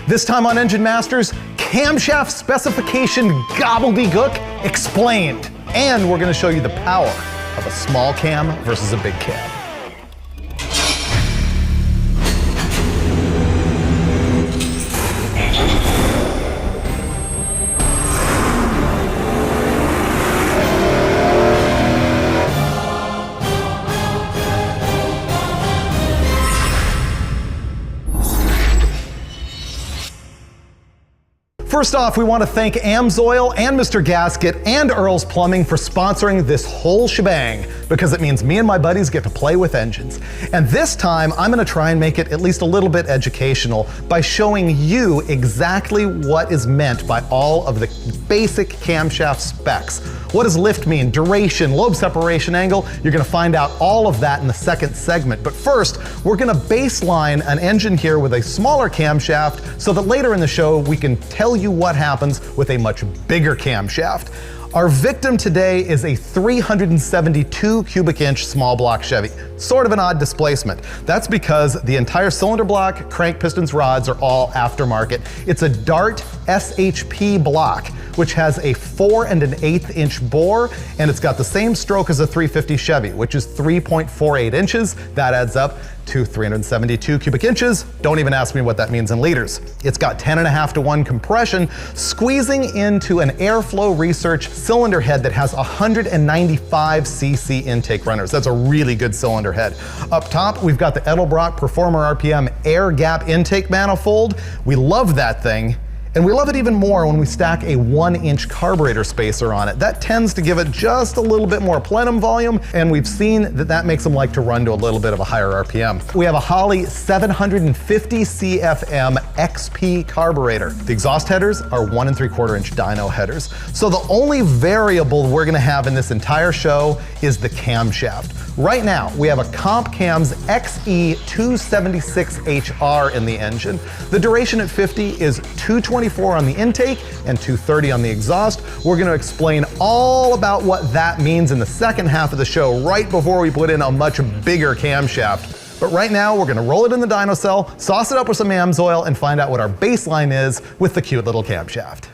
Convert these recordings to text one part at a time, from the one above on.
This time on Engine Masters, camshaft specification gobbledygook explained. And we're gonna show you the power of a small cam versus a big cam. First off, we want to thank AMSOIL and Mr. Gasket and Earl's Plumbing for sponsoring this whole shebang, because it means me and my buddies get to play with engines. And this time, I'm going to try and make it at least a little bit educational by showing you exactly what is meant by all of the basic camshaft specs. What does lift mean? Duration, lobe separation angle? You're going to find out all of that in the second segment. But first, we're going to baseline an engine here with a smaller camshaft so that later in the show we can tell you what happens with a much bigger camshaft. Our victim today is a 372 cubic inch small block Chevy. Sort of an odd displacement. That's because the entire cylinder block, crank pistons, rods are all aftermarket. It's a Dart SHP block, which has a 4 1/8 inch bore, and it's got the same stroke as a 350 Chevy, which is 3.48 inches. That adds up to 372 cubic inches. Don't even ask me what that means in liters. It's got 10.5 to 1 compression, squeezing into an airflow research cylinder head that has 195 cc intake runners. That's a really good cylinder head. Up top, we've got the Edelbrock Performer RPM air gap intake manifold. We love that thing. And we love it even more when we stack a 1-inch carburetor spacer on it. That tends to give it just a little bit more plenum volume, and we've seen that that makes them like to run to a little bit of a higher RPM. We have a Holley 750 CFM XP carburetor. The exhaust headers are 1 3/4 inch dyno headers. So the only variable we're gonna have in this entire show is the camshaft. Right now, we have a Comp Cams XE276HR in the engine. The duration at 50 is 224 on the intake and 230 on the exhaust. We're gonna explain all about what that means in the second half of the show, right before we put in a much bigger camshaft. But right now, we're gonna roll it in the dyno cell, sauce it up with some AMSOIL, and find out what our baseline is with the cute little camshaft.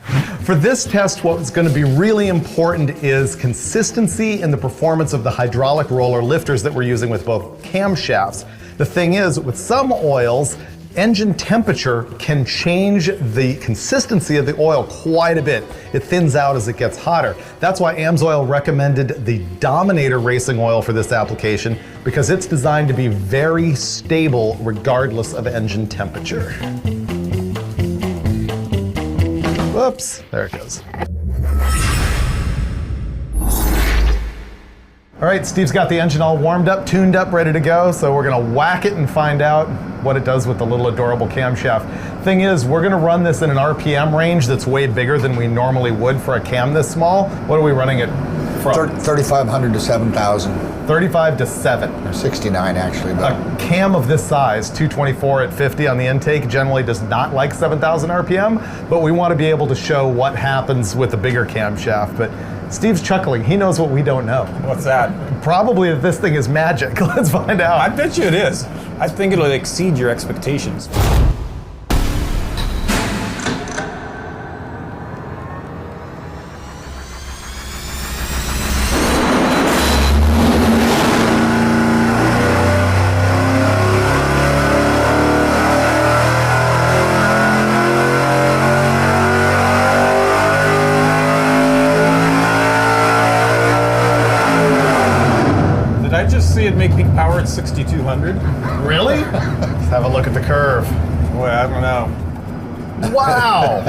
For this test, what's gonna be really important is consistency in the performance of the hydraulic roller lifters that we're using with both camshafts. The thing is, with some oils, engine temperature can change the consistency of the oil quite a bit. It thins out as it gets hotter. That's why AMSOIL recommended the Dominator racing oil for this application, because it's designed to be very stable regardless of engine temperature. Whoops, there it goes. All right, Steve's got the engine all warmed up, tuned up, ready to go, so we're gonna whack it and find out what it does with the little adorable camshaft. Thing is, we're gonna run this in an RPM range that's way bigger than we normally would for a cam this small. What are we running it from? 3,500 to 7,000. 35 to 7. Or 69 actually. But a cam of this size, 224 at 50 on the intake, generally does not like 7,000 RPM, but we want to be able to show what happens with a bigger camshaft. But Steve's chuckling. He knows what we don't know. What's that? Probably that this thing is magic. Let's find out. I bet you it is. I think it'll exceed your expectations. It'd make peak power at 6,200. Really? Let's have a look at the curve. Boy, I don't know. Wow!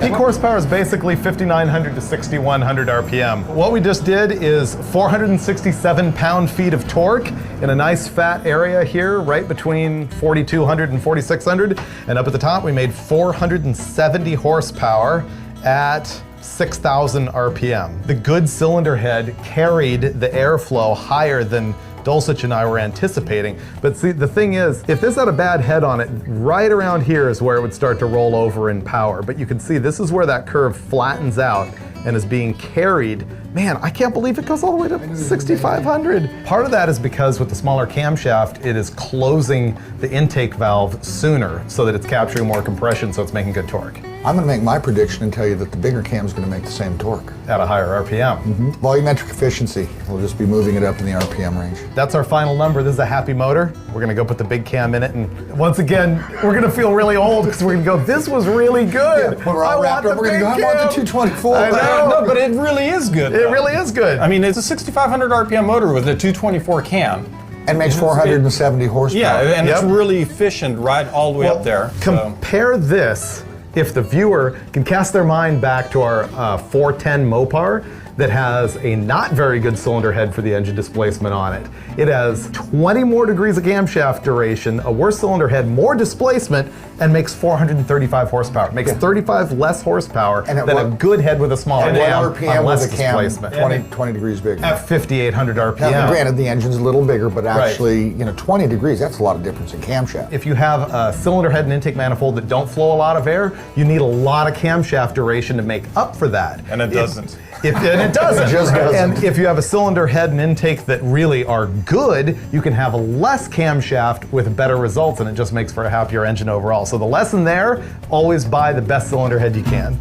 Peak horsepower is basically 5,900 to 6,100 RPM. What we just did is 467 pound-feet of torque in a nice fat area here, right between 4,200 and 4,600. And up at the top, we made 470 horsepower at 6,000 RPM. The good cylinder head carried the airflow higher than Dulcich and I were anticipating. But see, the thing is, if this had a bad head on it, right around here is where it would start to roll over in power. But you can see this is where that curve flattens out. and is being carried. Man, I can't believe it goes all the way to 6,500. Part of that is because with the smaller camshaft, it is closing the intake valve sooner so that it's capturing more compression, so it's making good torque. I'm going to make my prediction and tell you that the bigger cam is going to make the same torque. At a higher RPM. Volumetric efficiency, we'll just be moving it up in the RPM range. That's our final number. This is a happy motor. We're gonna go put the big cam in it, and once again, we're gonna feel really old because we're gonna go, this was really good. When we're all wrapped up, we're going to go, I want the 224. I know. No, but it really is good. It really is good. I mean, it's a 6,500 RPM motor with a 224 cam. And makes 470 horsepower. Yeah, and Yep. it's really efficient right all the way up there. Compare this, if the viewer can cast their mind back to our 410 Mopar that has a not very good cylinder head for the engine displacement on it. It has 20 more degrees of camshaft duration, a worse cylinder head, more displacement, and makes 435 horsepower. Makes 35 less horsepower And at than what- a good head with a small And cam what RPM on less with a cam? displacement. 20 degrees bigger. At 5,800 RPM. Now, granted, the engine's a little bigger, but actually, 20 degrees, that's a lot of difference in camshaft. If you have a cylinder head and intake manifold that don't flow a lot of air, you need a lot of camshaft duration to make up for that. And it doesn't. And it doesn't. It just doesn't. And if you have a cylinder head and intake that really are good, you can have a less camshaft with better results, and it just makes for a happier engine overall. So the lesson there, always buy the best cylinder head you can.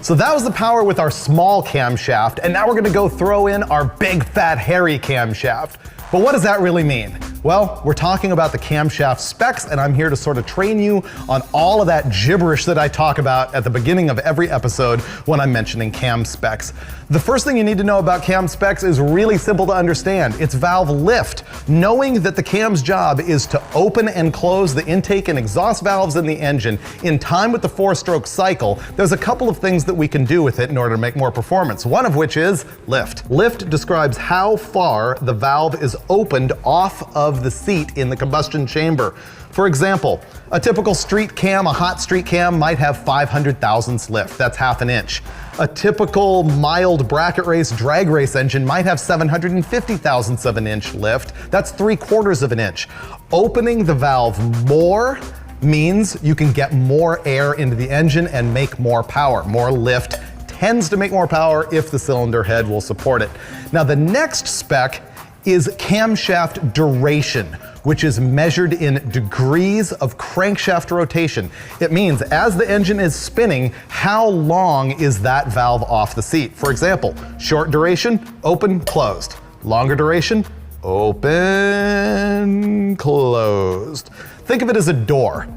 So that was the power with our small camshaft, and now we're gonna go throw in our big, fat, hairy camshaft. But what does that really mean? Well, we're talking about the camshaft specs, and I'm here to sort of train you on all of that gibberish that I talk about at the beginning of every episode when I'm mentioning cam specs. The first thing you need to know about cam specs is really simple to understand. It's valve lift. Knowing that the cam's job is to open and close the intake and exhaust valves in the engine in time with the 4-stroke cycle, there's a couple of things that we can do with it in order to make more performance, one of which is lift. Lift describes how far the valve is opened off of the seat in the combustion chamber. For example, a typical street cam, a hot street cam, might have 500 thousandths lift. That's half an inch. A typical mild bracket race, drag race engine might have 750 thousandths of an inch lift. That's 3/4 of an inch. Opening the valve more means you can get more air into the engine and make more power. More lift tends to make more power if the cylinder head will support it. Now the next spec is camshaft duration, which is measured in degrees of crankshaft rotation. It means as the engine is spinning, how long is that valve off the seat? For example, short duration, open, closed. Longer duration, open, closed. Think of it as a door.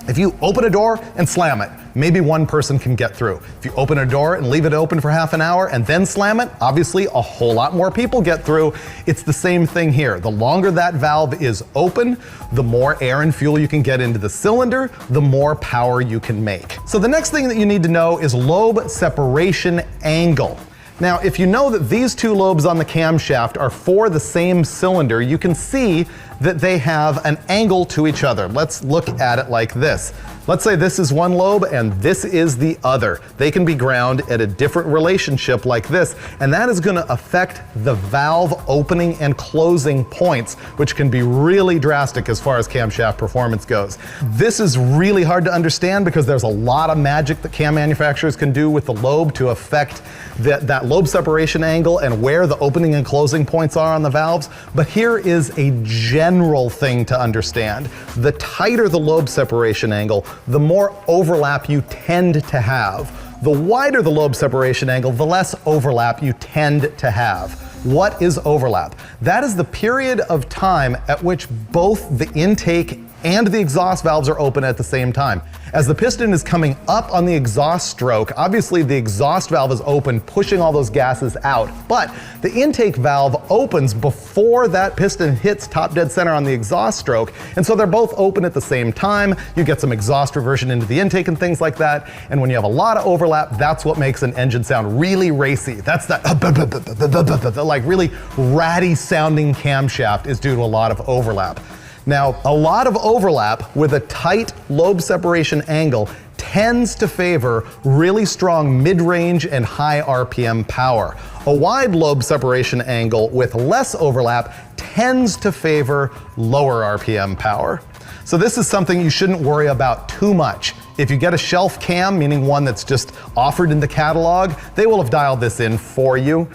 If you open a door and slam it, maybe one person can get through. If you open a door and leave it open for half an hour and then slam it, obviously a whole lot more people get through. It's the same thing here. The longer that valve is open, the more air and fuel you can get into the cylinder, the more power you can make. So the next thing that you need to know is lobe separation angle. Now, if you know that these two lobes on the camshaft are for the same cylinder, you can see that they have an angle to each other. Let's look at it like this. Let's say this is one lobe and this is the other. They can be ground at a different relationship like this, and that is going to affect the valve opening and closing points, which can be really drastic as far as camshaft performance goes. This is really hard to understand because there's a lot of magic that cam manufacturers can do with the lobe to affect that lobe separation angle and where the opening and closing points are on the valves. But here is a general thing to understand. The tighter the lobe separation angle, the more overlap you tend to have. The wider the lobe separation angle, the less overlap you tend to have. What is overlap? That is the period of time at which both the intake and the exhaust valves are open at the same time. As the piston is coming up on the exhaust stroke, obviously the exhaust valve is open, pushing all those gases out, but the intake valve opens before that piston hits top dead center on the exhaust stroke, and so they're both open at the same time. You get some exhaust reversion into the intake and things like that, and when you have a lot of overlap, that's what makes an engine sound really racy. That's that like really ratty sounding camshaft is due to a lot of overlap. Now, a lot of overlap with a tight lobe separation angle tends to favor really strong mid-range and high RPM power. A wide lobe separation angle with less overlap tends to favor lower RPM power. So this is something you shouldn't worry about too much. If you get a shelf cam, meaning one that's just offered in the catalog, they will have dialed this in for you.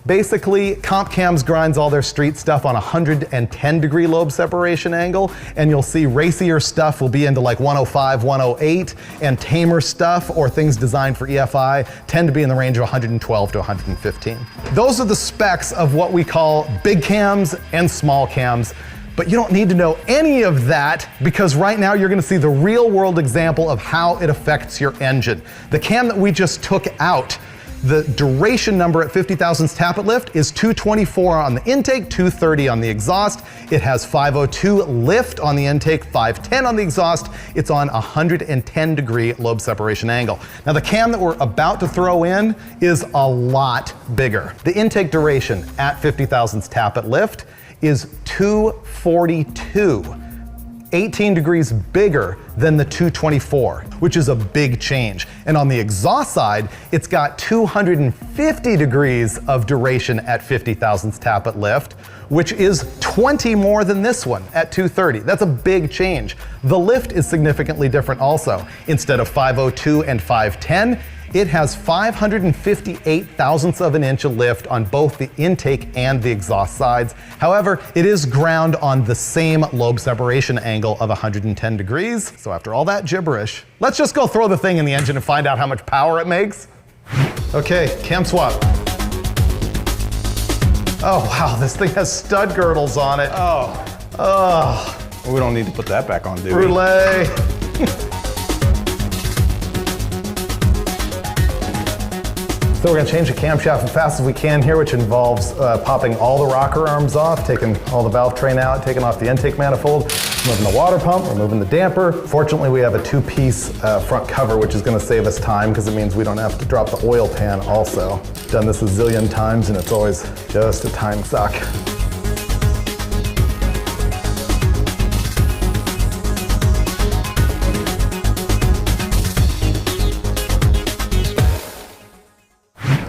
Basically, Comp Cams grinds all their street stuff on 110-degree lobe separation angle, and you'll see racier stuff will be into like 105, 108, and tamer stuff, or things designed for EFI, tend to be in the range of 112 to 115. Those are the specs of what we call big cams and small cams. But you don't need to know any of that, because right now you're gonna see the real world example of how it affects your engine. The cam that we just took out, the duration number at 50 thousandths tappet lift is 224 on the intake, 230 on the exhaust. It has 502 lift on the intake, 510 on the exhaust. It's on 110-degree lobe separation angle. Now the cam that we're about to throw in is a lot bigger. The intake duration at 50 thousandths tappet lift is 242. 18 degrees bigger than the 224, which is a big change. And on the exhaust side, it's got 250 degrees of duration at 50 thousandths tappet lift, which is 20 more than this one at 230. That's a big change. The lift is significantly different also. Instead of 502 and 510, it has 558 thousandths of an inch of lift on both the intake and the exhaust sides. However, it is ground on the same lobe separation angle of 110 degrees. So after all that gibberish, let's just go throw the thing in the engine and find out how much power it makes. Okay, cam swap. Oh wow, this thing has stud girdles on it. Oh, we don't need to put that back on, do we? Brulee. So we're gonna change the camshaft as fast as we can here, which involves popping all the rocker arms off, taking all the valve train out, taking off the intake manifold, removing the water pump, removing the damper. Fortunately, we have a two-piece front cover, which is gonna save us time because it means we don't have to drop the oil pan also. Done this a zillion times and it's always just a time suck.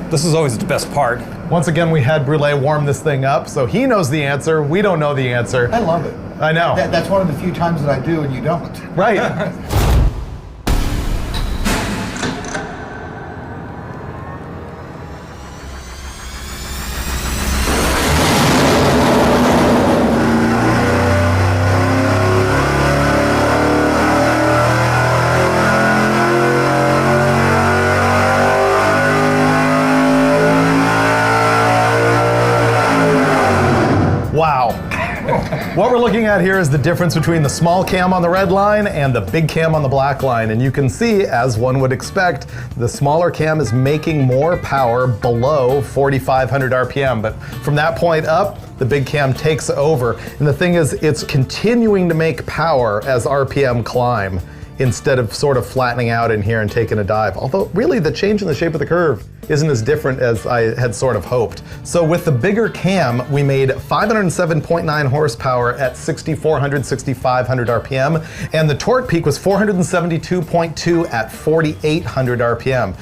This is always the best part. Once again, we had Brulee warm this thing up, so he knows the answer. We don't know the answer. I love it. I know. That's one of the few times that I do and you don't. Right. Wow. What we're looking at here is the difference between the small cam on the red line and the big cam on the black line. And you can see, as one would expect, the smaller cam is making more power below 4,500 RPM. But from that point up, the big cam takes over. And the thing is, it's continuing to make power as RPM climb, instead of sort of flattening out in here and taking a dive. Although really the change in the shape of the curve isn't as different as I had sort of hoped. So with the bigger cam, we made 507.9 horsepower at 6,400, 6,500 RPM, and the torque peak was 472.2 at 4,800 RPM.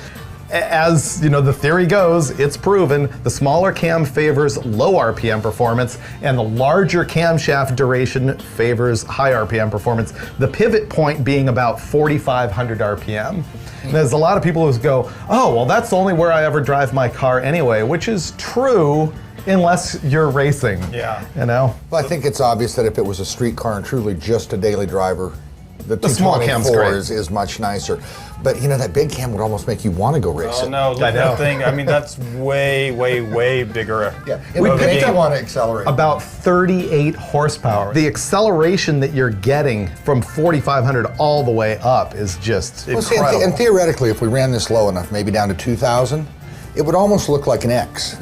As you know, the theory goes, it's proven, the smaller cam favors low RPM performance and the larger camshaft duration favors high RPM performance, the pivot point being about 4,500 RPM. And there's a lot of people who go, oh, well, that's only where I ever drive my car anyway, which is true unless you're racing. Yeah. You know? Well, I think it's obvious that if it was a street car and truly just a daily driver, the small cam's 224 great. is much nicer. But you know, that big cam would almost make you want to go racing. Oh no, look at that thing. I mean, that's way, way, way bigger. Yeah, it would make you want to accelerate. About 38 horsepower. The acceleration that you're getting from 4,500 all the way up is just incredible. See, and theoretically, if we ran this low enough, maybe down to 2,000, it would almost look like an X.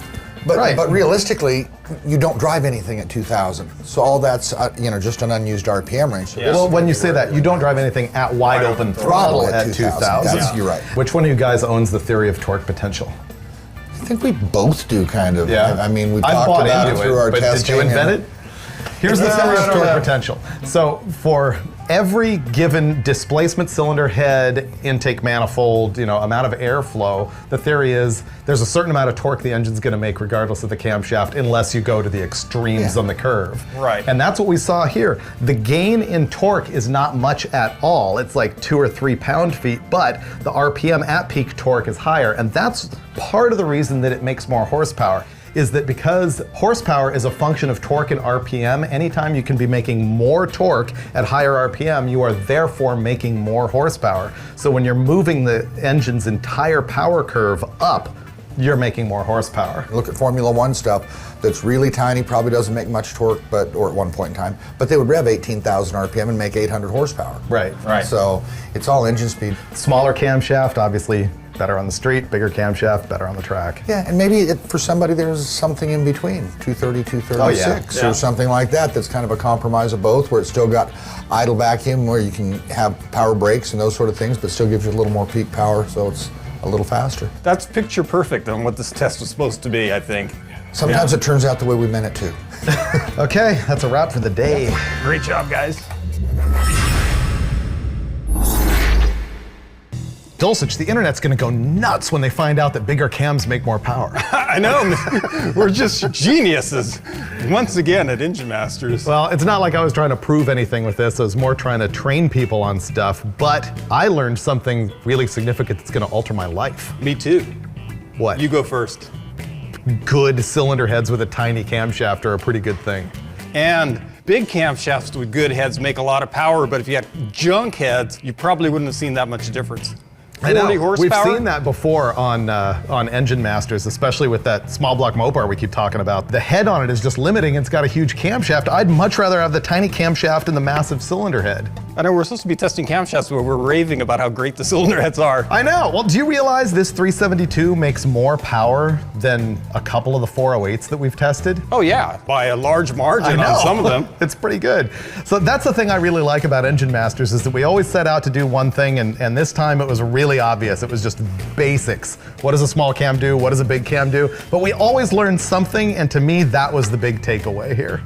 But, Right. but realistically, you don't drive anything at 2,000. So all that's just an unused RPM range. Yeah. Well, when you say that, you don't drive anything at wide open throttle at 2,000. That's- you're right. Which one of you guys owns the theory of torque potential? I think we both do, kind of. Yeah. I mean, we've I've talked bought about it into through our but testing. did you invent it? Here's the No, theory I of don't torque know. potential. So for every given displacement cylinder head, intake manifold, amount of airflow, the theory is there's a certain amount of torque the engine's going to make regardless of the camshaft, unless you go to the extremes on the curve. Right. And that's what we saw here. The gain in torque is not much at all. It's like 2 or 3 pound-feet, but the RPM at peak torque is higher, and that's part of the reason that it makes more horsepower. Is that because horsepower is a function of torque and RPM, anytime you can be making more torque at higher RPM, you are therefore making more horsepower. So when you're moving the engine's entire power curve up, you're making more horsepower. Look at Formula One stuff that's really tiny, probably doesn't make much torque, or at one point in time, but they would rev 18,000 RPM and make 800 horsepower. Right. So it's all engine speed. Smaller camshaft, obviously better on the street, bigger camshaft, better on the track. Yeah, and maybe for somebody there's something in between, 230, 236, or something like that, that's kind of a compromise of both, where it's still got idle vacuum, where you can have power brakes and those sort of things, but still gives you a little more peak power, so it's a little faster. That's picture perfect on what this test was supposed to be, I think. Sometimes it turns out the way we meant it to. Okay, that's a wrap for the day. Great job, guys. Dulcich, the internet's gonna go nuts when they find out that bigger cams make more power. I know, we're just geniuses, once again at Engine Masters. Well, it's not like I was trying to prove anything with this. I was more trying to train people on stuff, but I learned something really significant that's gonna alter my life. Me too. What? You go first. Good cylinder heads with a tiny camshaft are a pretty good thing. And big camshafts with good heads make a lot of power, but if you had junk heads, you probably wouldn't have seen that much difference. 40 I know. horsepower? We've seen that before on Engine Masters, especially with that small block Mopar we keep talking about. The head on it is just limiting. It's got a huge camshaft. I'd much rather have the tiny camshaft and the massive cylinder head. I know we're supposed to be testing camshafts where we're raving about how great the cylinder heads are. I know. Well, do you realize this 372 makes more power than a couple of the 408s that we've tested? Oh yeah, by a large margin on some of them. It's pretty good. So that's the thing I really like about Engine Masters, is that we always set out to do one thing, and this time it was really obvious. It was just basics. What does a small cam do? What does a big cam do? But we always learn something, and to me, that was the big takeaway here.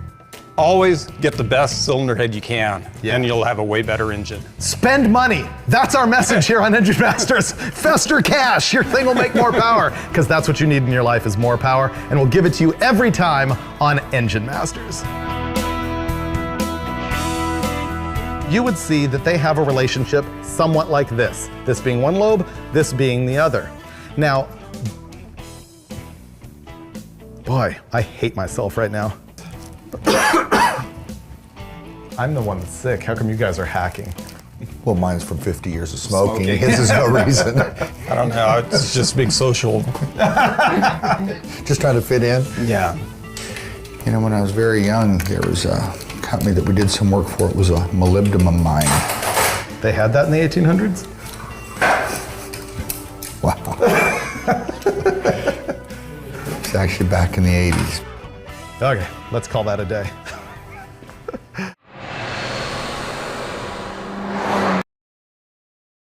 Always get the best cylinder head you can, and you'll have a way better engine. Spend money. That's our message here on Engine Masters. Fester cash. Your thing will make more power, because that's what you need in your life, is more power, and we'll give it to you every time on Engine Masters. You would see that they have a relationship somewhat like this. This being one lobe, this being the other. Now, boy, I hate myself right now. I'm the one that's sick. How come you guys are hacking? Well, mine's from 50 years of smoking. His is no reason. I don't know, it's just being social. Just trying to fit in. Yeah. You know, when I was very young, there was a company that we did some work for. It was a molybdenum mine. They had that in the 1800s? Wow. It's actually back in the 80s. Okay, let's call that a day.